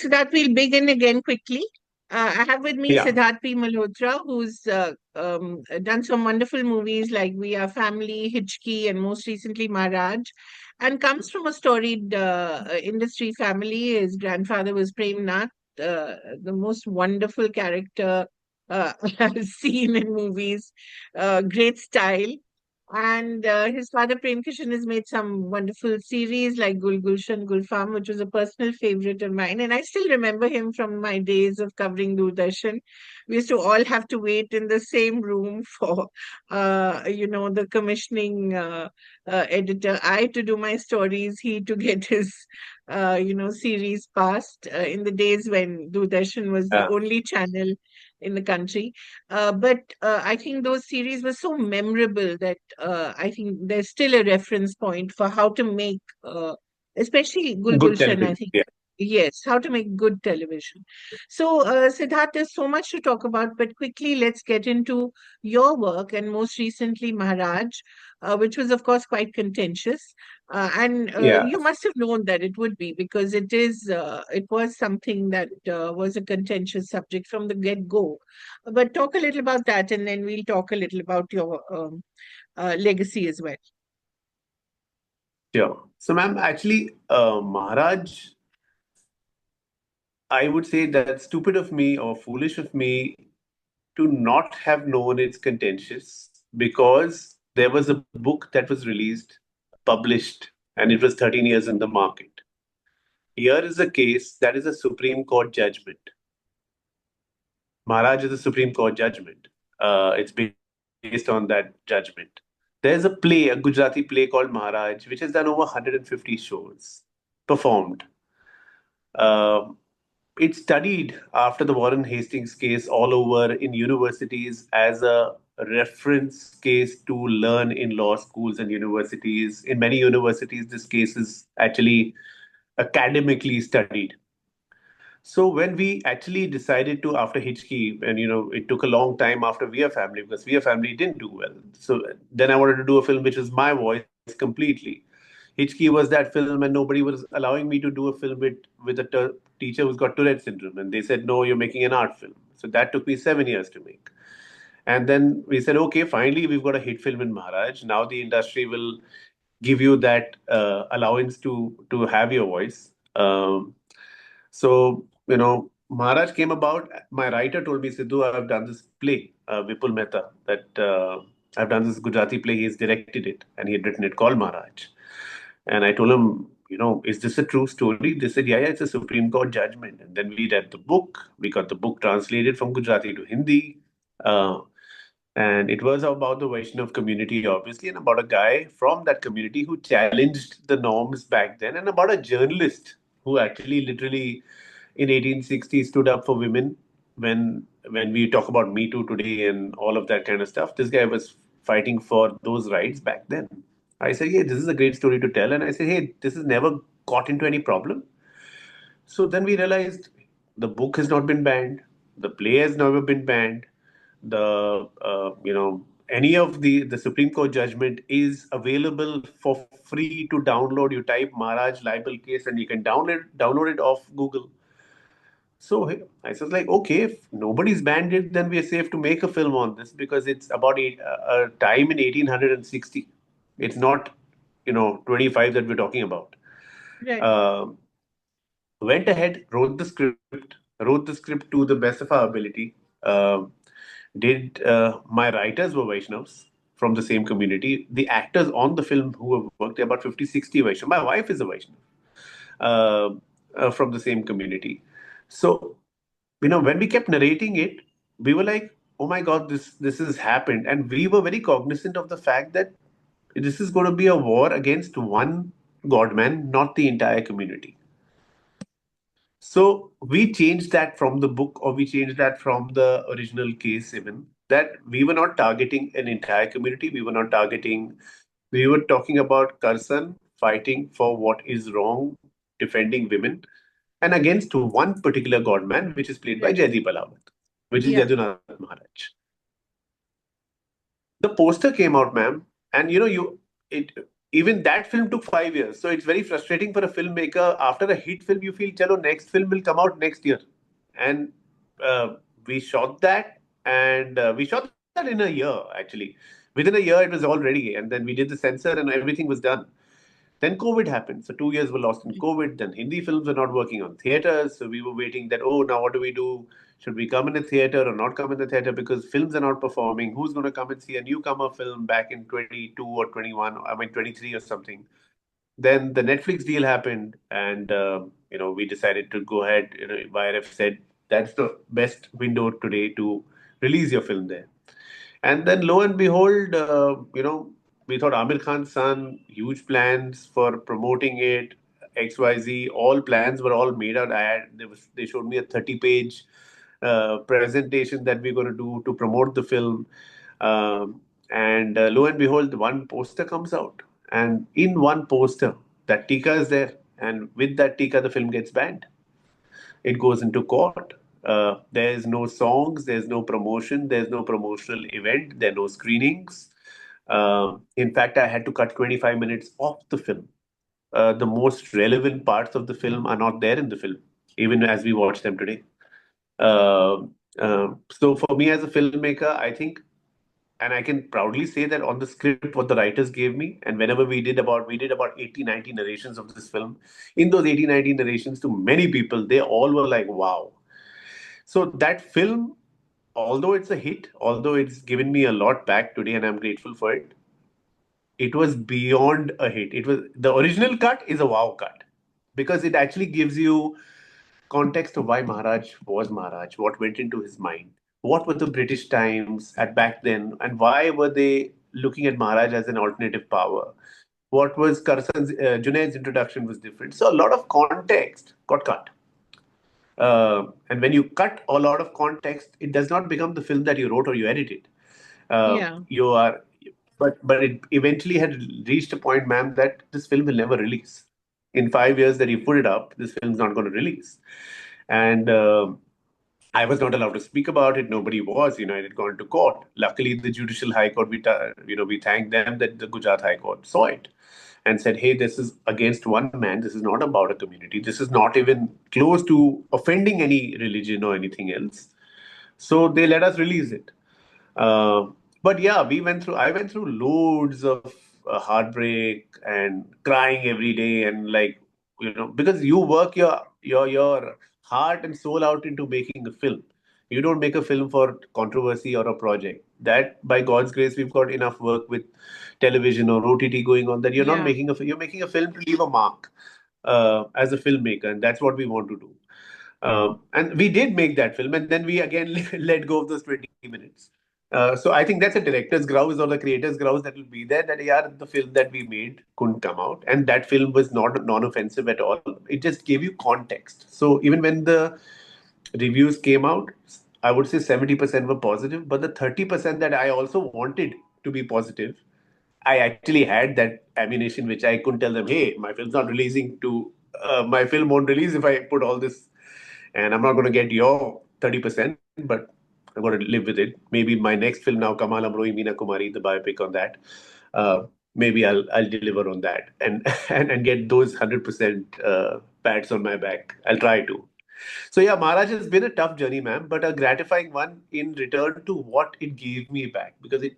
So that we'll begin again quickly. I have with me Yeah, Siddharth P. Malhotra, who's done some wonderful movies like We Are Family, Hitchki, and most recently Maharaj, and comes from a storied industry family. His grandfather was Prem Nath, the most wonderful character I've seen in movies. Great style. And his father, Prem Kishan, has made some wonderful series like Gul Gulshan Gulfam, which was a personal favorite of mine. And I still remember him from my days of covering Doordarshan. We used to all have to wait in the same room for, the commissioning editor. I to do my stories, he to get his, series passed in the days when Doordarshan was the yeah, only channel in the country. But I think those series were so memorable that I think there's still a reference point for how to make, especially Gul good Gulshan, I television. think. Yeah, Yes, how to make good television. So, Siddharth, there's so much to talk about, but quickly let's get into your work and most recently Maharaj, which was, of course, quite contentious. And yeah, you must have known that it would be because it was something that was a contentious subject from the get-go. But talk a little about that, and then we'll talk a little about your legacy as well. sure. So, ma'am, actually, Maharaj, I would say that stupid of me or foolish of me to not have known it's contentious because there was a book that was released, published, and it was 13 years in the market. Here is a case that is a Supreme Court judgment. Maharaj is a Supreme Court judgment. It's based on that judgment. There's a play, a Gujarati play called Maharaj, which has done over 150 shows, performed. Um it's studied after the Warren Hastings case all over in universities as a reference case to learn in law schools and universities. In many universities, this case is actually academically studied. So when we actually decided to after Hitchki, and it took a long time after We Are Family because We Are Family didn't do well. So then I wanted to do a film which was my voice completely. Hitchki was that film, and nobody was allowing me to do a film with a teacher who's got Tourette syndrome, and they said no, you're making an art film. So that took me 7 years to make. And then we said, okay, finally we've got a hit film in Maharaj. Now the industry will give you that allowance to have your voice. So, Maharaj came about. My writer told me, Sidhu, I've done this play, Vipul Mehta, that I've done this Gujarati play. He's directed it and he had written it called Maharaj. And I told him, is this a true story? They said, yeah, it's a Supreme Court judgment. And then we read the book. We got the book translated from Gujarati to Hindi. Uh, and it was about the Vaishnav community, obviously, and about a guy from that community who challenged the norms back then, and about a journalist who actually literally in 1860 stood up for women when we talk about Me Too today and all of that kind of stuff. This guy was fighting for those rights back then. I said, yeah, this is a great story to tell. And I said, hey, this has never got into any problem. So then we realized the book has not been banned, the play has never been banned, any of the Supreme Court judgment is available for free to download. You type Maharaj libel case and you can download it off Google. So I was like, okay, if nobody's banned it, then we are safe to make a film on this because it's about a time in 1860. It's not, 25 that we're talking about. Right. Um Went ahead, wrote the script to the best of our ability. Did My writers were Vaishnavs from the same community. The actors on the film who have worked, there are about 50, 60 Vaishnavs. My wife is a Vaishnav uh, from the same community. So, when we kept narrating it, we were like, oh my God, this has happened. And we were very cognizant of the fact that this is going to be a war against one godman, not the entire community. So we changed that from the book, or we changed that from the original case, even that we were not targeting an entire community. We were talking about Karsan fighting for what is wrong, defending women, and against one particular godman, which is played by Right. Jaideep Alawat, which is Yeah. Yadunath Maharaj. The poster came out, ma'am, and it. even that film took 5 years. So it's very frustrating for a filmmaker. After a hit film, you feel, chalo, next film will come out next year. And uh, we shot that, and we shot that in a year, actually. Within a year, it was all ready. And then we did the censor, and everything was done. Then COVID happened. So 2 years were lost in COVID. Then Hindi films were not working on theaters. So we were waiting that, oh, now what do we do? Should we come in the theater or not come in the theater because films are not performing? Who's going to come and see a newcomer film back in 22 or 21? I mean, 23 or something. Then the Netflix deal happened, and we decided to go ahead. YRF said that's the best window today to release your film there. And then lo and behold, we thought Amir Khan's son, huge plans for promoting it, XYZ. All plans were all made out. They showed me a 30-page presentation that we're going to do to promote the film. And lo and behold, one poster comes out. And in one poster, that Tika is there. And with that Tika, the film gets banned. It goes into court. There's no songs, there's no promotion, there's no promotional event, there are no screenings. In fact, I had to cut 25 minutes off the film. The most relevant parts of the film are not there in the film, even as we watch them today. Uh, so for me as a filmmaker, I think, and I can proudly say that on the script, what the writers gave me, and whenever we did about 80, 90 narrations of this film. In those 80, 90 narrations, to many people, they all were like, wow. So that film, although it's a hit, although it's given me a lot back today, and I'm grateful for it, it was beyond a hit. It was the original cut is a wow cut because it actually gives you context of why Maharaj was Maharaj, what went into his mind, what were the British times at back then, and why were they looking at Maharaj as an alternative power? What was Karsan's Junaid's introduction was different. So a lot of context got cut. And when you cut a lot of context, it does not become the film that you wrote or you edited. Yeah. You are, but it eventually had reached a point, ma'am, that this film will never release. In 5 years that you put it up, this film's not going to release. And I was not allowed to speak about it. Nobody was. It had gone to court. Luckily, the Judicial High Court, we thank them that the Gujarat High Court saw it and said, "Hey, this is against one man. This is not about a community. This is not even close to offending any religion or anything else." So they let us release it. Uh, but yeah, I went through loads of heartbreak and crying every day, and like, because you work your heart and soul out into making a film. You don't make a film for controversy or a project. That, by God's grace, we've got enough work with television or OTT going on that Yeah. you're making a film to leave a mark as a filmmaker, and that's what we want to do. And we did make that film, and then we again let go of those 20 minutes. So I think that's a director's grouse or the creator's grouse that will be there. That, yeah, the film that we made couldn't come out, and that film was not non-offensive at all. It just gave you context. So even when the reviews came out, I would say 70% were positive, but the 30% that I also wanted to be positive, I actually had that ammunition, which I couldn't tell them, hey, my film's not releasing to, my film won't release if I put all this, and I'm not going to get your 30%, but I'm going to live with it. Maybe my next film now, Kamal, Amrohi, Meena, Kumari, the biopic on that, maybe I'll deliver on that and and get those 100% pats on my back. I'll try to. So yeah, Maharaj has been a tough journey, ma'am, but a gratifying one in return to what it gave me back, because it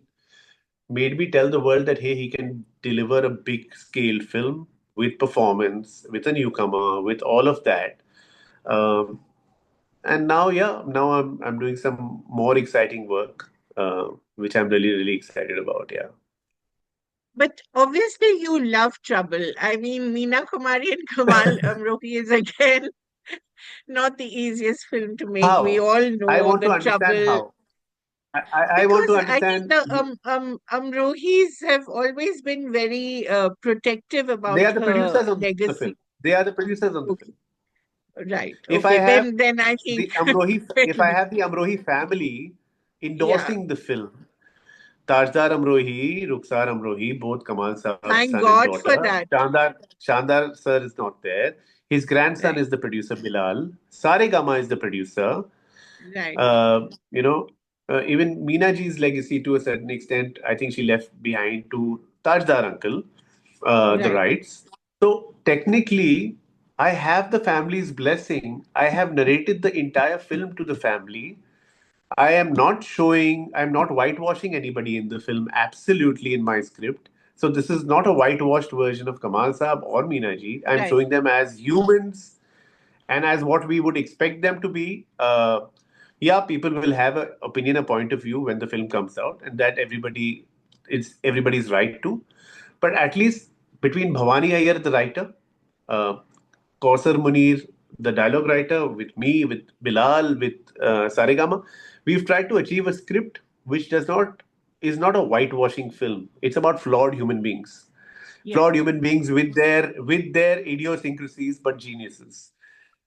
made me tell the world that, hey, he can deliver a big scale film with performance, with a newcomer, with all of that. Um, and now, yeah, now I'm doing some more exciting work, which I'm really excited about. Yeah. But obviously, you love trouble. I mean, Meena Kumari and Kamal Amrohi is again not the easiest film to make. We How? all I know want to the understand trouble how. I want because to I think understand. the Amrohis have always been very protective They about are the her producers on the film. legacy. They are the producers on the film. Okay, right. If I Okay, have then I think If it'll I be have the Amrohi family yeah. endorsing the film, Tajdar Amrohi, Rukhsar Amrohi, both Kamal Saab's Thank son and God for daughter. that. Shandar sir is not there. His grandson Right, is the producer, Bilal. Saregama is the producer. right, Uh, you know, Even Meena ji's legacy, to a certain extent, I think she left behind to Tajdar uncle. the Right. rights. So technically, I have the family's blessing. I have narrated the entire film to the family. I'm not whitewashing anybody in the film, absolutely in my script. So this is not a whitewashed version of Kamal Saab or Meena ji. I'm Right. showing them as humans and as what we would expect them to be. Yeah, people will have an opinion, a point of view when the film comes out, and that it's everybody's right to. But at least between Bhavani Iyer, the writer, uh, Kausar Munir, the dialogue writer, with me, with Bilal, with Saregama, we've tried to achieve a script which does not is not a whitewashing film. It's about Yeah. flawed human beings with their idiosyncrasies, but geniuses.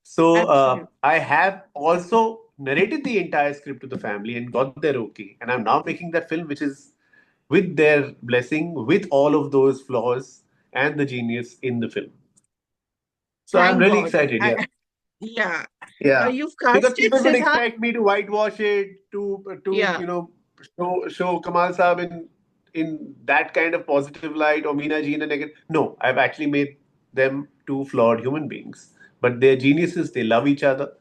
So Absolutely. I have also narrated the entire script to the family and got their okay. And I'm now making that film, which is with their blessing, with all of those flaws and the genius in the film. So I'm Thank really God. excited. Yeah. Yeah. Yeah, You've because casted people would Siddharth. expect me to whitewash it, to Yeah. show Kamal Saab in that kind of positive light, or Meena ji in a negative. No, I've actually made them two flawed human beings, but they're geniuses. They love each other,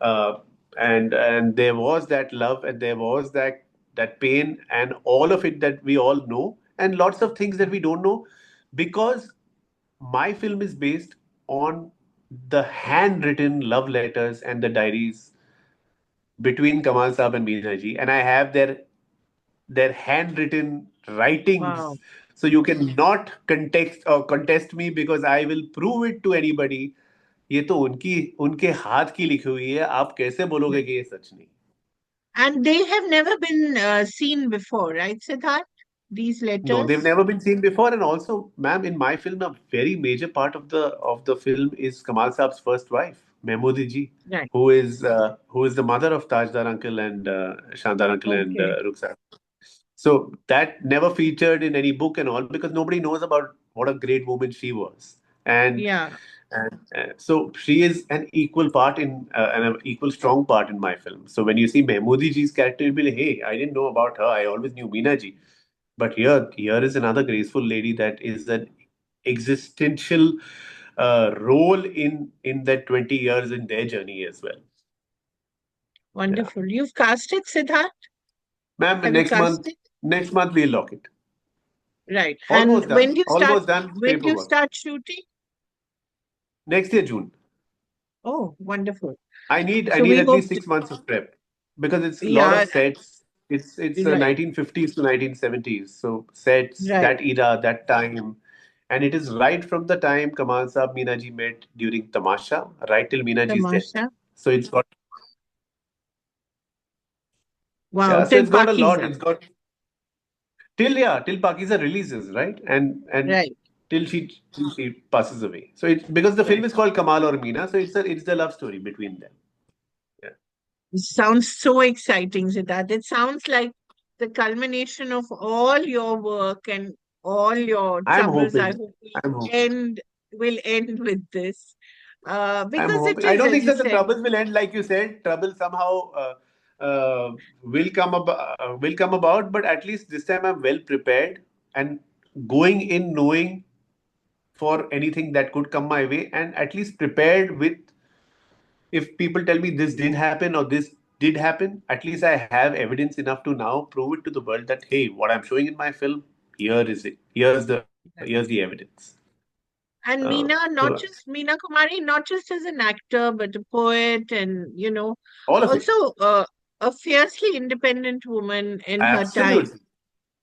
uh, and there was that love, and there was that pain, and all of it that we all know, and lots of things that we don't know, because my film is based on the handwritten love letters and the diaries between Kamal Saab and Meena ji, and I have their handwritten writings. Wow. So you cannot contest me, because I will prove it to anybody. ये तो उनकी उनके हाथ की लिखी हुई है, आप कैसे बोलोगे कि ये सच नहीं? And they have never been seen before, right, Siddharth? These No, they've letters? never been seen before. And also, ma'am, in my film, a very major part of the film is Kamal Saab's first wife, Mehmoodi ji, Right. who is the mother of Tajdar uncle and Shandar uncle and Okay. Rukhsar. So that never featured in any book and all, because nobody knows about what a great woman she was. And Yeah. so she is an equal part an equal strong part in my film. So when you see Mehmoodi ji's character, you'll be like, hey, I didn't know about her. I always knew Meena ji. But here is another graceful lady that is an existential role in that 20 years in their journey as well. Yeah. Wonderful. You've casted Siddharth? Ma'am, Have you casted? next month we'll lock it. Right. And Almost done when do you paperwork. start shooting? Next year, June. Oh, wonderful. I So need we at hope least to, 6 months of prep, because it's a lot of yeah, sets. It's right, 1950s to 1970s. So sets, right. that era, that time. And it is right from the time Kamal Saab Meena ji met during Tamasha, right till Meena ji's death. Tamasha. So it's got Wow, yeah, so till it's got a lot. Pakiza. It's got till Pakiza releases, right? And Right, till she passes away. So it's because the film right. is called Kamal or Meena, so it's the love story between them. Yeah. It sounds so exciting, Siddharth. It sounds like the culmination of all your work and all your I'm troubles. I hoping. hope I'm hoping. will end with this. I'm Because it hoping. I is, don't as think you that the said, troubles will end like you said. Trouble somehow will come about, but at least this time I'm well prepared and going in knowing for anything that could come my way, and at least prepared with, if people tell me this didn't happen or this did happen, at least I have evidence enough to now prove it to the world that hey, what I'm showing in my film, here is it. Here's the evidence. and Meena, So not just Meena Kumari, not just as an actor, but a poet, and all of it, also a fiercely independent woman in her time. absolutely.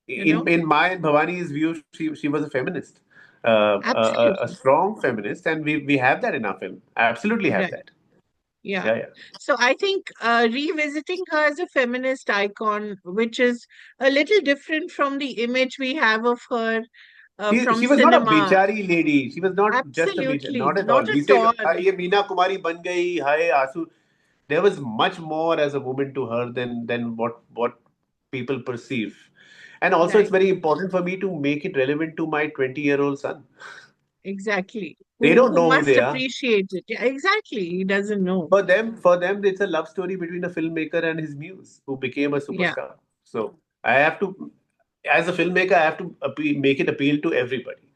You know, In my and Bhavani's view, she was a feminist, a absolutely strong feminist, and we have that in our film. Absolutely have right. that. Yeah. Yeah, yeah. So I think revisiting her as a feminist icon, which is a little different from the image we have of her from She was not a cinema. bechari lady. She was not just a bechari, Absolutely, not at all. not We at say, all. "Ye Meena Kumari ban gayi, hai Asu." There was much more as a woman to her than what people perceive. And also, it's Right, very important for me to make it relevant to my 20-year-old son. exactly. They Who don't who know who must they are. appreciate it? Yeah, exactly. He doesn't know. For them, it's a love story between a filmmaker and his muse, who became a Yeah, superstar. So I have to, as a filmmaker, I have to make it appeal to everybody.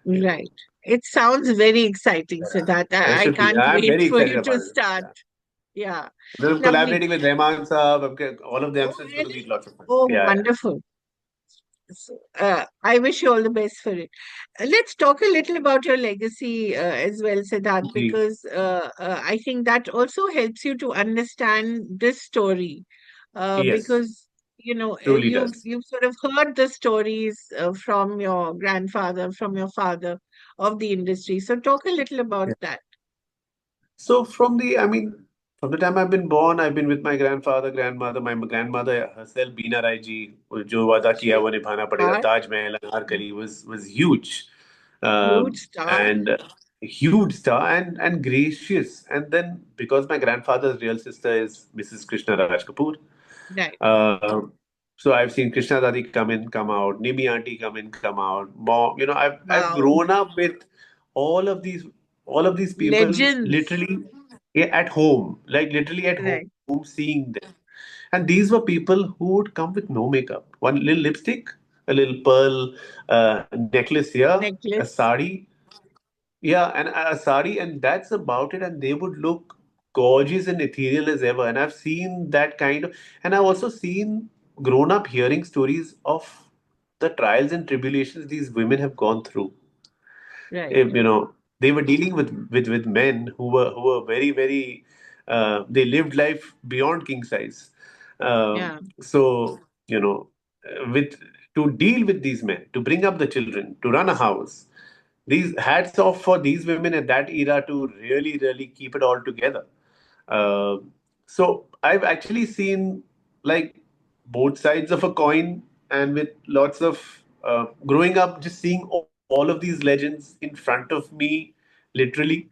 Right. It sounds very exciting, Yeah. Siddharth. It I should be. can't I'm wait very for excited you to about it. start. Yeah. Yeah. Then I'm Lovely. collaborating with Rahman Saab. All of them, Oh, so it's going to really? be lots of fun. Oh, Yeah, wonderful. So, I wish you all the best for it. Let's talk a little about your legacy as well, Siddharth, yeah. Gee. because I think that also helps you to understand this story. Yes, Because truly you've does. you've sort of heard the stories from your grandfather, from your father of the industry. So talk a little about that. So from the time I've been born, I've been with my grandfather, grandmother, my grandmother herself, Bina Rai ji, जो वादा किया वो निभाना पड़ेगा, Star, Taj Mahal, Anarkali was huge, huge star, and a huge star and gracious. And then because my grandfather's real sister is Mrs. Krishna Raj Kapoor, right? uh, so I've seen Krishna Dadi come in, come out, Nimi Auntie come in, come out. Mom, I've Wow, grown up with all of these all of these people legends, literally at home, like literally at home, right? seeing them. And these were people who would come with no makeup, one little lipstick, a little pearl necklace here, a Necklace, sari, yeah, and a sari, and that's about it. And they would look gorgeous and ethereal as ever. And I've seen that kind of, and I've also seen grown up hearing stories of the trials and tribulations these women have gone through. right? They were dealing with men who were very they lived life beyond king size. Yeah. So with to deal with these men, to bring up the children, to run a house, these hats off for these women at that era to really keep it all together. uh, so I've actually seen like both sides of a coin, and with lots of growing up, just seeing all of these legends in front of me, literally.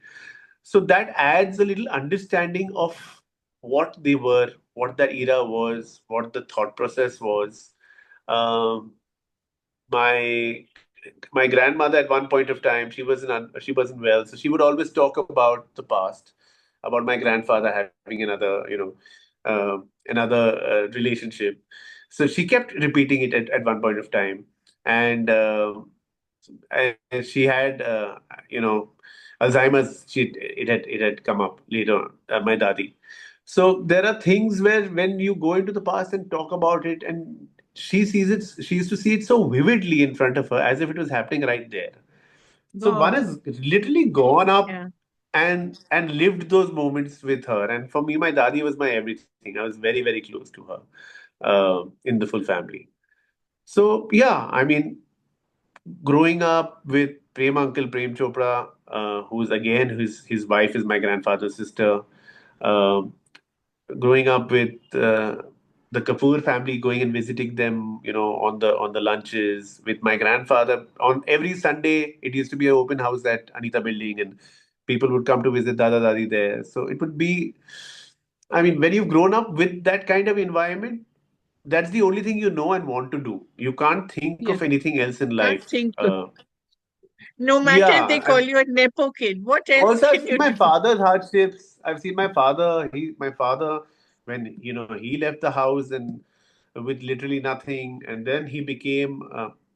So that adds a little understanding of what they were, what that era was, what the thought process was. Um, my my grandmother at one point of time, she wasn't well, so she would always talk about the past, about my grandfather having another relationship. So she kept repeating it at one point of time. And uh, and she had Alzheimer's. It had come up later on, my dadi. So there are things where when you go into the past and talk about it, and she used to see it so vividly in front of her as if it was happening right there. So one Wow. has literally gone up Yeah. and lived those moments with her. And for me, my dadi was my everything. I was very close to her, in the full family. So yeah, growing up with Prem uncle Prem Chopra, who's again his wife is my grandfather's sister. Um, Growing up with the Kapoor family, going and visiting them, on the lunches with my grandfather. On every Sunday, it used to be an open house at Anita Building, and people would come to visit Dada Dadi there. So it would be, when you've grown up with that kind of environment, that's the only thing you know and want to do. You can't think of Yeah. anything else in Can't life. think of, no matter if they Yeah, call you a nepo kid, what else also, I've can seen you my do? father's hardships. I've seen my father, when he left the house and with literally nothing, and then he became,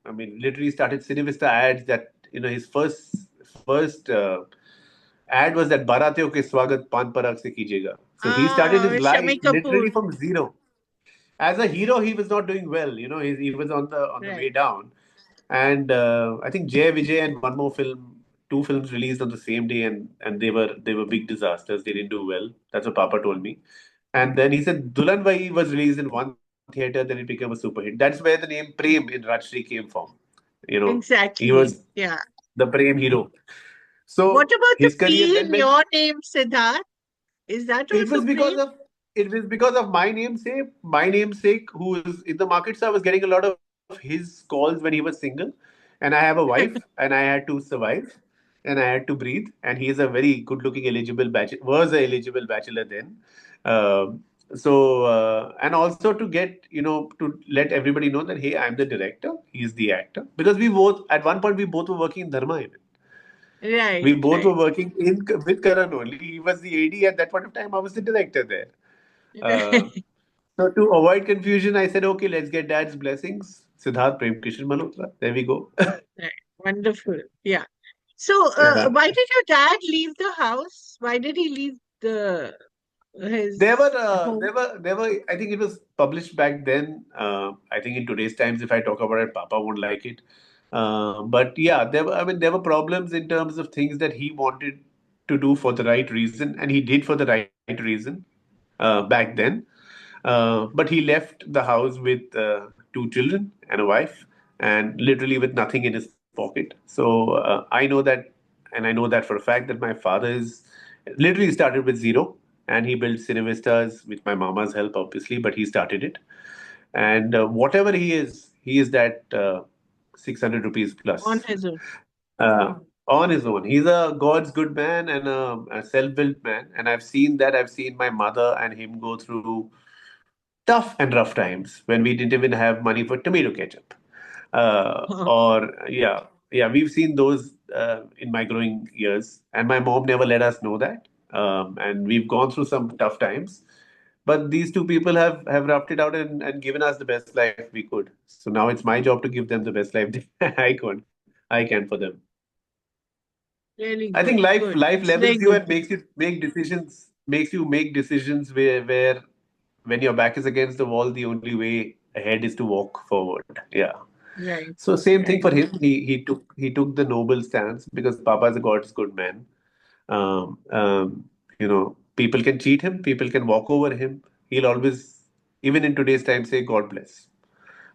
literally started Cinevista ads. That his first ad was that "Barateo ke swagat pan parag se kijega." So he started Ah, his with life Shami literally Kapoor. from zero. As a hero, he was not doing well. He was on the way Right. down. And I think Jay Vijay and one more film, two films released on the same day, and they were big disasters. They didn't do well. That's what Papa told me. And then he said Dulan Vai was released in one theater, then it became a super hit. That's where the name Prem in Rajshri came from. He Exactly. was Yeah. the Prem hero. What So about the his career P then in went. your name, Siddharth? Is that It also was Prem? because of it was because of my namesake who is in the market. So I was getting a lot of his calls when he was single, and I have a wife, and I had to survive, and I had to breathe. And he is a very good-looking eligible bachelor. Was a eligible bachelor then. And also to get to let everybody know that hey, I'm the director. He's the actor, because we both at one point we both were working in Dharma even. We Right, both were right. working in with Karan only. He was the AD at that point of time. I was the director there. Uh, so to avoid confusion, I said, okay, let's get dad's blessings. Siddharth Prem Kishan Malhotra. There we go. Right. Wonderful. Yeah. So, Yeah. why did your dad leave the house? Why did he leave the There his were, uh, home? there were, there were. I think it was published back then. I think in today's times, if I talk about it, Papa won't like it. But yeah, there were. I mean, there were problems in terms of things that he wanted to do for the right reason, and he did for the right reason back then. But he left the house with two children and a wife, and literally with nothing in his pocket. So I know that, and I know that for a fact that my father is literally started with zero, and he built Cinevistas with my mama's help, obviously, but he started it. And whatever he is that 600 rupees On plus his own? on his own. He's a God's good man and a self-built man. And I've seen that. I've seen my mother and him go through tough and rough times when we didn't even have money for tomato ketchup. Or we've seen those in my growing years, and my mom never let us know that. And we've gone through some tough times, but these two people have roughed it out and given us the best life we could. So now it's my job to give them the best life I can for them. Really I think good, good. life It's very levels you good. and makes you make decisions where when your back is against the wall, the only way ahead is to walk forward. Yeah. Right, So same thing right. for him. He took the noble stance because Papa is a God's good man. People can cheat him, people can walk over him. He'll always, even in today's time, say God bless.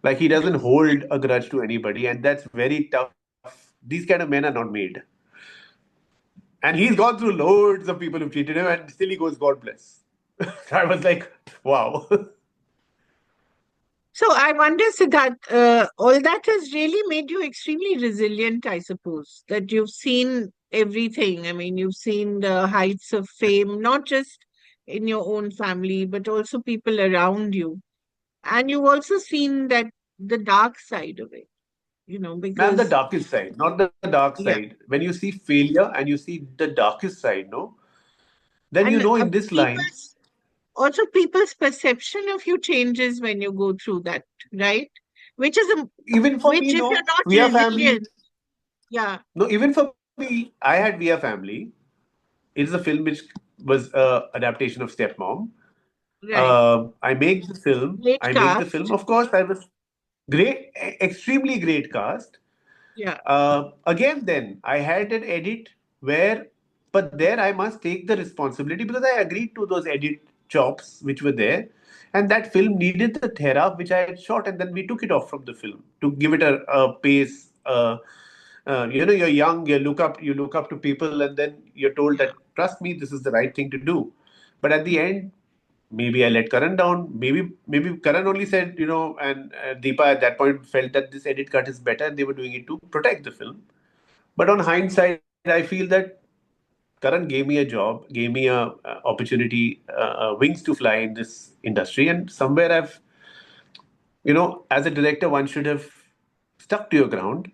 Like he doesn't Yes. hold a grudge to anybody, and that's very tough. These kind of men are not made. And he's gone through loads of people who've cheated him, and still he goes, God bless. I was like, wow. So I wonder, Siddharth, all that has really made you extremely resilient, I suppose, that you've seen everything. I mean, you've seen the heights of fame, not just in your own family, but also people around you. And you've also seen that the dark side of it, Man, the because, darkest side, not the dark yeah. side. When you see failure and you see the darkest side, no, then you And know in this line, people's perception of you changes when you go through that, right? Which is a, even for which me, if you're no, not we are family. resilient, yeah, No, even for me, I had We Are Family. It is a film which was adaptation of Stepmom. right. I make the film. Late I make the film. cast. Of course, I was great, extremely great cast. Yeah, Again, then I had an edit where, but there I must take the responsibility because I agreed to those edit chops which were there, and that film needed the thera which I had shot, and then we took it off from the film to give it a pace. You're young, you look up to people, and then you're told yeah. that trust me, this is the right thing to do. But at the end, maybe I let Karan down. Maybe Karan only said, and Deepa at that point felt that this edit cut is better, and they were doing it to protect the film. But on hindsight, I feel that Karan gave me a job, gave me a opportunity, wings to fly in this industry, and somewhere as a director, one should have stuck to your ground.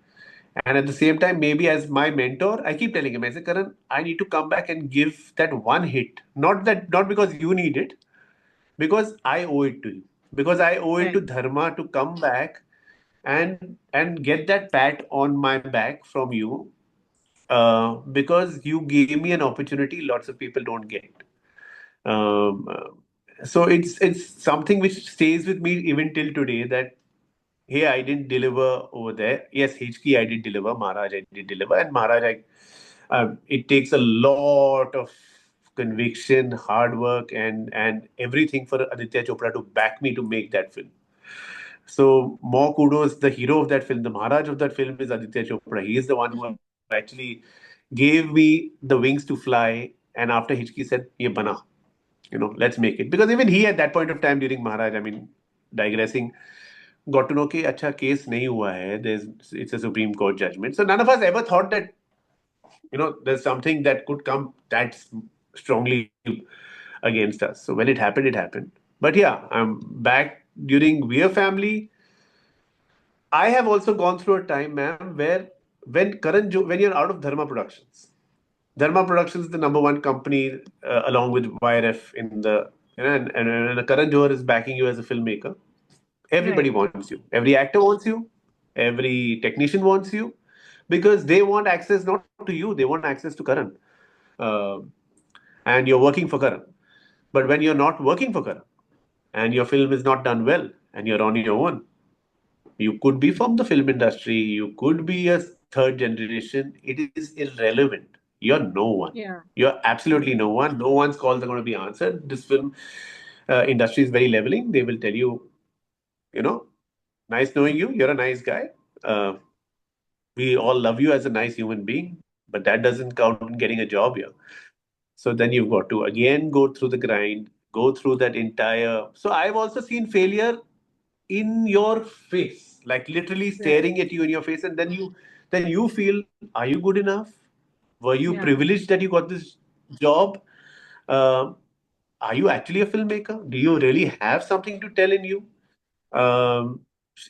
And at the same time, maybe as my mentor, I keep telling him, I say, Karan, I need to come back and give that one hit. Not because you need it, because I owe it to you. Because I owe it Right. to Dharma to come back and get that pat on my back from you, because you gave me an opportunity lots of people don't get. Um, so it's something which stays with me even till today that hey, I didn't deliver over there. Yes, HK I did deliver, Maharaj I did deliver, and Maharaj it takes a lot of conviction, hard work, and everything for Aditya Chopra to back me to make that film. So more kudos. The hero of that film, the Maharaj of that film is Aditya Chopra. He is the one who actually gave me the wings to fly. And after Hichki said, "Ye bana, let's make it." Because even he at that point of time during Maharaj, I mean, digressing, got to know कि अच्छा case नहीं हुआ है. It's a Supreme Court judgment. So none of us ever thought that there's something that could come that strongly against us. So when it happened, it happened. But yeah, I'm back during Weir Family. I have also gone through a time, ma'am, where when you're out of Dharma Productions is the number one company along with YRF in the and Karan Johar is backing you as a filmmaker. Everybody Right. wants you. Every actor wants you. Every technician wants you. because they want access not to you, they want access to Karan. Uh, and you're working for Karan. But when you're not working for Karan and your film is not done well and you're on your own, you could be from the film industry, you could be a third generation. It is irrelevant. You're no one. Yeah. You're absolutely no one. No one's calls are going to be answered. This film industry is very leveling. They will tell you, you know, nice knowing you. You're a nice guy. Uh, we all love you as a nice human being, but that doesn't count in getting a job here. So then you've got to again go through the grind, go through that entire. So I've also seen failure in your face, like literally Right. staring at you in your face, and then you feel, are you good enough? Were you Yeah. privileged that you got this job? Uh, are you actually a filmmaker? Do you really have something to tell in you? Um,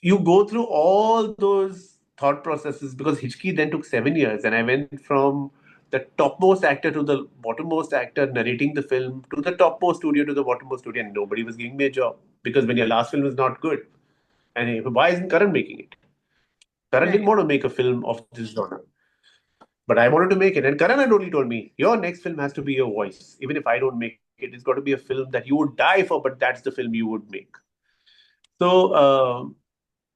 you go through all those thought processes because Hitchki then took 7 years, and I went from the topmost actor to the bottommost actor narrating the film to the topmost studio to the bottommost studio, and nobody was giving me a job because when your last film is not good, and why isn't Karan making it? Karan didn't Right. want to make a film of this genre, but I wanted to make it, and Karan had only told me, your next film has to be your voice, even if I don't make it. It's got to be a film that you would die for, but that's the film you would make. So.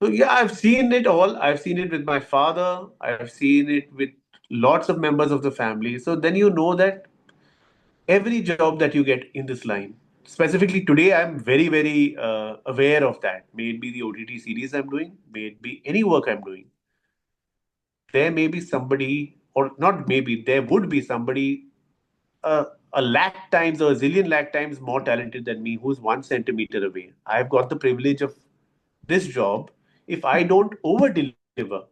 So yeah, I've seen it all. I've seen it with my father. I've seen it with lots of members of the family. So then you know that every job that you get in this line, specifically today, I'm very, very aware of that. May it be the OTT series I'm doing, may it be any work I'm doing. There may be somebody, or not maybe, there would be somebody a lakh times or a zillion lakh times more talented than me who's 1 centimeter away. I've got the privilege of this job. If I don't over deliver,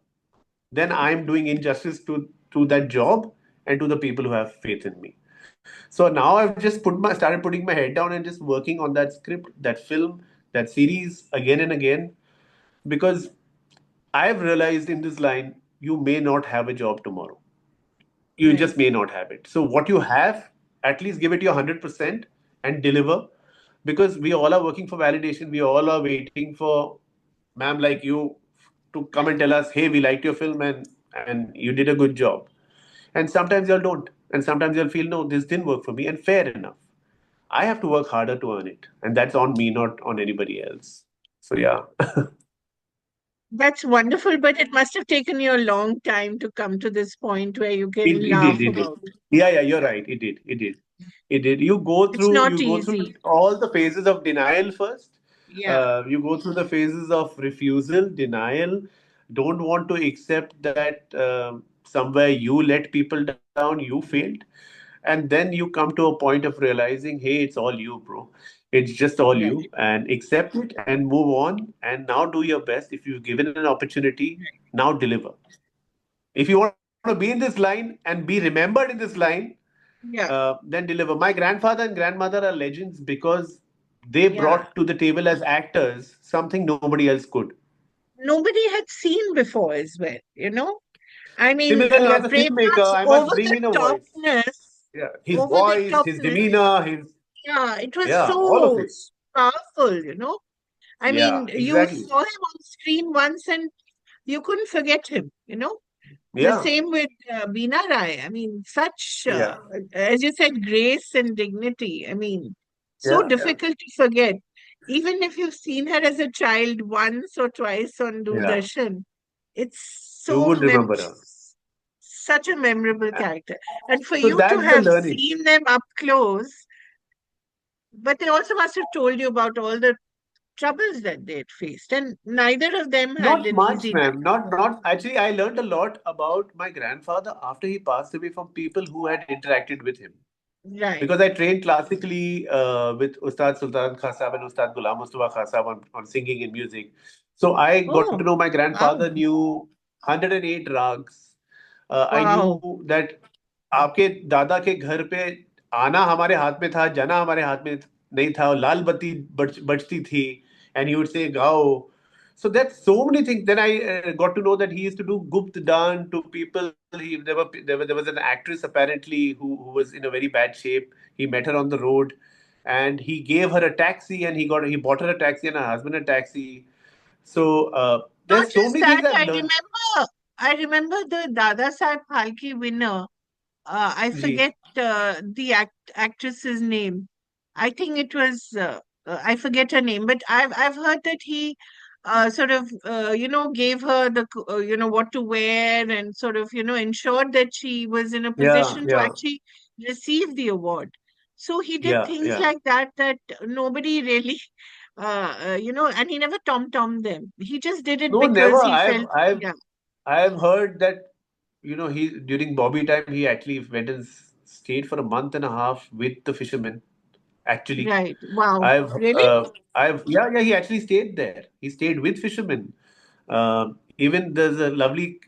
then I'm doing injustice to that job and to the people who have faith in me. So now I've just started putting my head down and just working on that script, that film, that series again and again because I've realized in this line you may not have a job tomorrow. You Right. just may not have it. So what you have, at least give it your 100% and deliver because we all are working for validation. We all are waiting for ma'am like you to come and tell us, hey, we liked your film and you did a good job. And sometimes you'll don't. And sometimes you'll feel, no, this didn't work for me. And fair enough. I have to work harder to earn it. And that's on me, not on anybody else. So yeah. That's wonderful, but it must have taken you a long time to come to this point where you can It did, laugh it did. about it. Yeah, you're right. It did. It did. It did. It's You not go through easy. all the phases of denial first. Yeah. You go through the phases of refusal, denial, don't want to accept that somewhere you let people down, you failed. And then you come to a point of realizing, hey, it's all you, bro. It's just all Right. you. And accept it and move on. And now do your best. If you've given an opportunity, Right. now deliver. If you want to be in this line and be remembered in this line, Yeah. then deliver. My grandfather and grandmother are legends because they Yeah. brought to the table as actors something nobody else could. Nobody had seen before as well, you know? I mean, Similarly, as a filmmaker, Prem's I must bring in a voice. Yeah, his over the voice, his topness, demeanor, his yeah, it was yeah, all of so it. powerful, you know? I mean, Yeah, you exactly. saw him on screen once and you couldn't forget him, you know? The Yeah, same with Bina Rai. I mean, such, yeah, as you said, grace and dignity. I mean, so yeah, yeah, difficult to forget. Even if you've seen her as a child once or twice on yeah. Doordarshan, it's You so would remember her. such a memorable character. And for So you to that's the have learning. seen them up close, but they also must have told you about all the troubles that they'd faced. And neither of them had Not an much, easy life. ma'am. Not actually. I learned a lot about my grandfather after he passed away from people who had interacted with him. Right. Because I trained classically with Ustad Sultan Khan Sahab and Ustad Ghulam Mustafa Khan Sahab on singing and music. So I got to Oh, know my wow. grandfather knew 108 rags. I Wow. knew that आपके दादा के घर पे आना हमारे हाथ में था, जाना हमारे हाथ में नहीं था, और लाल बत्ती बजती थी, and he would say गाओ. So that's so many things. Then I got to know that he used to do gupt dan to people. There was an actress apparently who was in a very bad shape. He met her on the road, and he gave her a taxi, and he bought her a taxi and her husband a taxi. So Not there's so just many that, things I've I learned. remember. I remember the Dada Saheb Phalke winner. I ji. forget the actress's name. I think it was I forget her name, but I've heard that he sort of gave her the what to wear, and sort of ensured that she was in a Yeah, position to yeah, actually receive the award. So he did yeah, things yeah. like that nobody really and he never tom them. He just did it No, never. because he I've felt, I've yeah, I've heard that, he during Bobby time he actually went and stayed for a month and a half with the fishermen. Actually, right. Wow. I've Really? uh, I've yeah, yeah, he actually stayed there. He stayed with fishermen. Even there's a lovely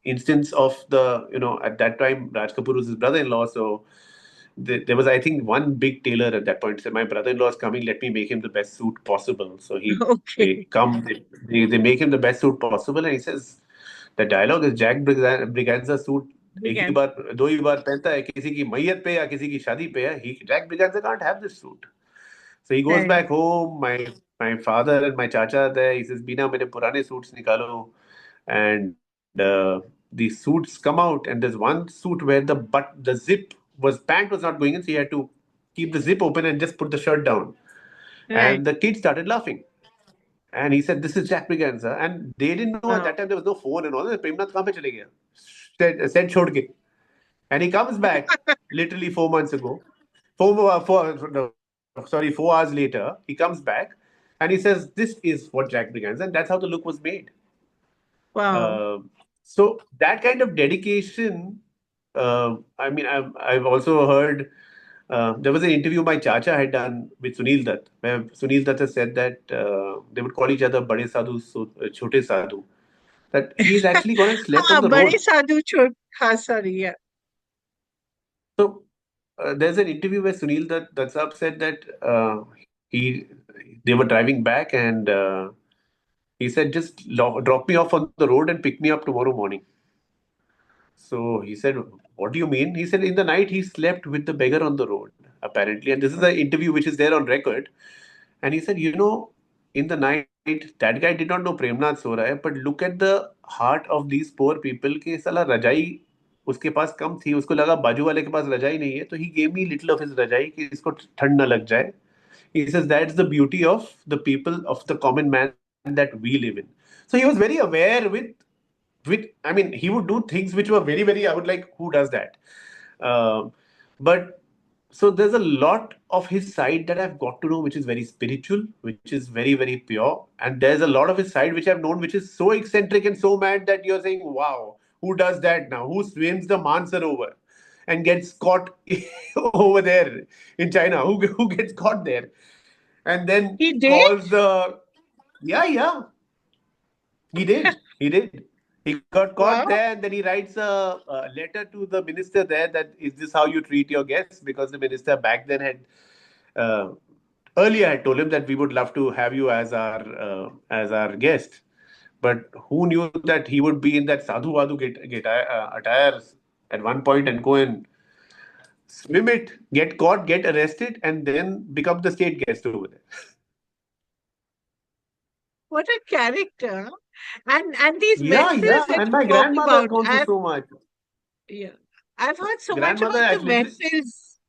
instance of at that time Raj Kapoor was his brother-in-law. So there was, I think, one big tailor at that point said, "My brother-in-law is coming. Let me make him the best suit possible." So they Okay. come, they make him the best suit possible, and he says, the dialogue is Jack Briganza suit एक ही Began. बार दो ही बार पहनता है, किसी की मैयत पे या किसी की शादी पे है. He Jack Briganza can't have this suit. So he goes Right. back home. My father and my chacha are there. He says, "Bina, मेरे पुराने suits निकालो." And the suits come out, and there's one suit where the zip pant was not going in, so he had to keep the zip open and just put the shirt down. Right. And the kids started laughing. And he said, "This is Jack Briganza." And they didn't know at Wow. that time there was no phone and all that. Premnath कहाँ पे चले गया? Said छोड़ के. And he comes back literally 4 months ago. 4 hours later, he comes back and he says, "This is what Jack Briganza," and that's how the look was made. Wow. Uh, so that kind of dedication, I mean, I've also heard there was an interview my Chacha had done with Sunil Dutt, where Sunil Dutt has said that they would call each other Bade Sadhu, so, Chote Sadhu. That he's actually gone and slept on हाँ the बड़े road. साधु छोट हाँ sorry yeah So there's an interview where Dutt Sahab said that he they were driving back and he said, "Just drop me off on the road and pick me up tomorrow morning." So he said, "What do you mean?" He said, "In the night, he slept with the beggar on the road, apparently." And this is an interview which is there on record. And he said, in the night, that guy did not know Premnath so raha hai, but look at the heart of these poor people कि साला रजाई उसके पास कम थी, उसको लगा बाजू वाले के पास रजाई नहीं है, तो he gave me little of his रजाई कि इसको ठंड ना लग जाए. He says that's the beauty of the people, of the common man that we live in. So he was very aware with I mean, he would do things which were very, very, I would like, who does that? But so there's a lot of his side that I've got to know, which is very spiritual, which is very, very pure. And there's a lot of his side which I've known, which is so eccentric and so mad that you're saying, wow, who does that now? Who swims the Mansarovar and gets caught over there in China? Who gets caught there? And then he did calls the, yeah, yeah, he did. He did. He got caught wow there, and then he writes a letter to the minister there that, "Is this how you treat your guests?" Because the minister back then had uh, earlier had told him that we would love to have you as our guest. But who knew that he would be in that sadhu vadu attire at one point and go and swim it, get caught, get arrested, and then become the state guest over there. what a character and these Yeah, methods yeah. that And you my talk grandmother about also so much. yeah I've heard so much Grandmother about the actually literally. methods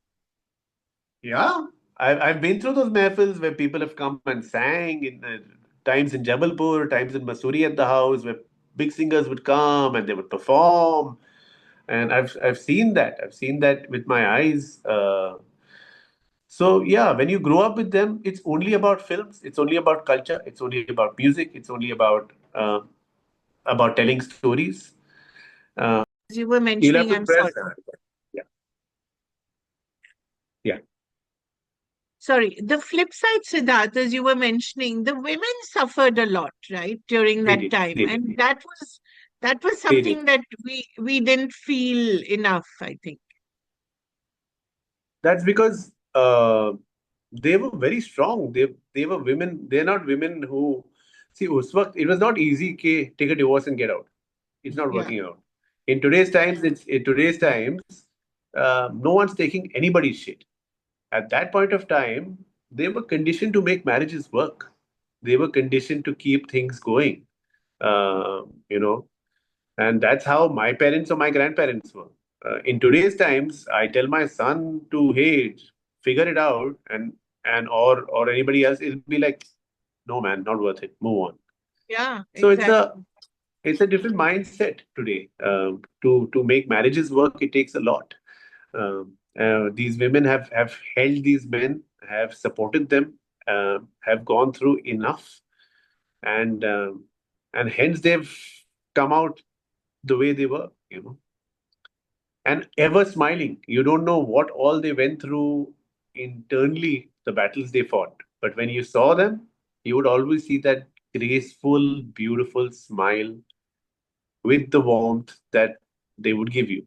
Yeah, I've been through those mehfils where people have come and sang in times in Jabalpur, times in Masuri at the house, where big singers would come and they would perform, and I've seen that. I've seen that with my eyes. So yeah, when you grow up with them, it's only about films, it's only about culture, it's only about music, it's only about telling stories. Uh, as you were you'll have mentioning to I'm press. sorry Yeah, yeah, sorry the flip side Siddharth as you were mentioning the women suffered a lot right during they that did, time they and did, that was they did. something that we didn't feel enough I think That's because they were very strong. They were women. They're not women who see. उस वक्त it was not easy. के take a divorce and get out. It's not yeah working out. In today's times, no one's taking anybody's shit. At that point of time, they were conditioned to make marriages work. They were conditioned to keep things going. you know, and that's how my parents or my grandparents were. In today's times, I tell my son to, hey, figure it out, and or anybody else, it'll be like, no man, not worth it. Move on. Yeah, So exactly. it's a different mindset today. To make marriages work, it takes a lot. These women have held these men, have supported them, have gone through enough, and hence they've come out the way they were, and ever smiling. You don't know what all they went through internally, the battles they fought. But when you saw them, you would always see that graceful, beautiful smile with the warmth that they would give you.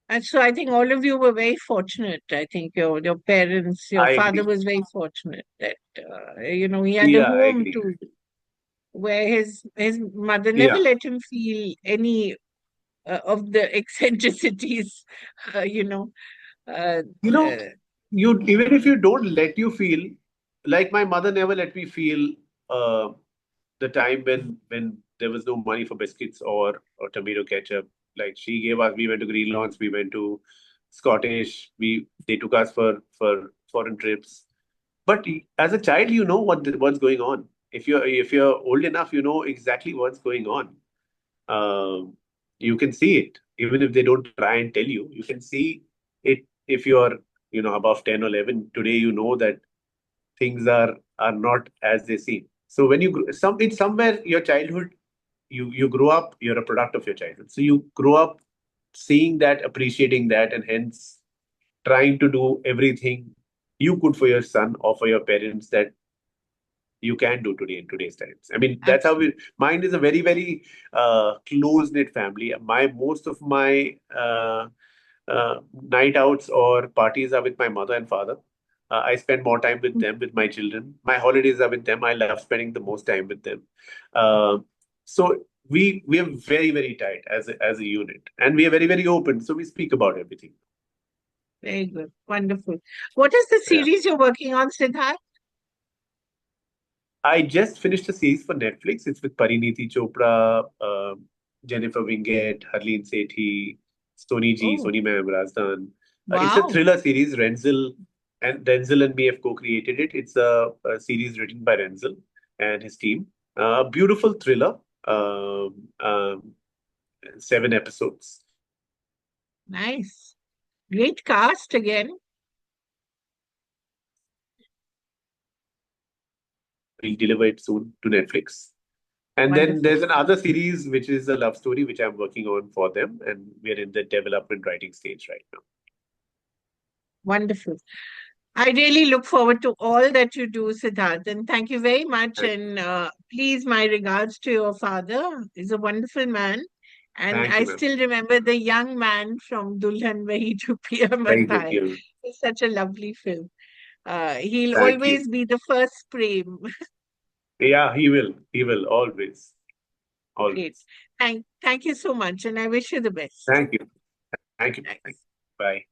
And so I think all of you were very fortunate. I think your parents, your I father agree. was very fortunate that he had a Yeah, I home agree. to where his mother never Yeah. let him feel any of the eccentricities. Uh, you know, uh, You know, uh, you even if you don't let you feel, like my mother never let me feel uh, the time when there was no money for biscuits or tomato ketchup. Like she gave us, we went to Green Lawns, we went to Scottish, we they took us for foreign trips. But as a child, you know what's going on. If you're old enough, you know exactly what's going on. Um, you can see it, even if they don't try and tell you. You can see it if you're above 10 or 11 today. You know that things are not as they seem. So when it's somewhere your childhood, you grow up. You're a product of your childhood. So you grow up seeing that, appreciating that, and hence trying to do everything you could for your son or for your parents that you can do today in today's times. I mean, that's how absolutely. mine is a very, very close knit family. Most of my night outs or parties are with my mother and father. I spend more time with them, with my children. My holidays are with them. I love spending the most time with them. Uh, so we are very, very tight as a unit, and we are very, very open. So we speak about everything. Very good. Wonderful. What is the Yeah. series you're working on, Siddharth? I just finished a series for Netflix. It's with Parineeti Chopra, Jennifer Winget, Harleen Sethi, Sony G, Oh, Sony Ma'am Razdan. It's a wow. thriller series. Renzel and me have co-created it. It's a series written by Renzel and his team. A beautiful thriller. Um, um, 7 episodes. Nice. Great cast again. We'll deliver it soon to Netflix. And then Wonderful. there's another series which is a love story which I'm working on for them, and we're in the development writing stage right now. Wonderful. I really look forward to all that you do, Siddharth, and thank you very much. Thank, And please, my regards to your father. He's a wonderful man. And thank I you, ma'am. still remember the young man from Dulhan Wahi to Piya Very Mat good, Aaye. you. It's such a lovely film. He'll Thank you. always be the first Prem. Yeah, he will. He will always, Great. always. Thank you so much, and I wish you the best. Thank you. Thank you. Thank you. Thanks. Bye.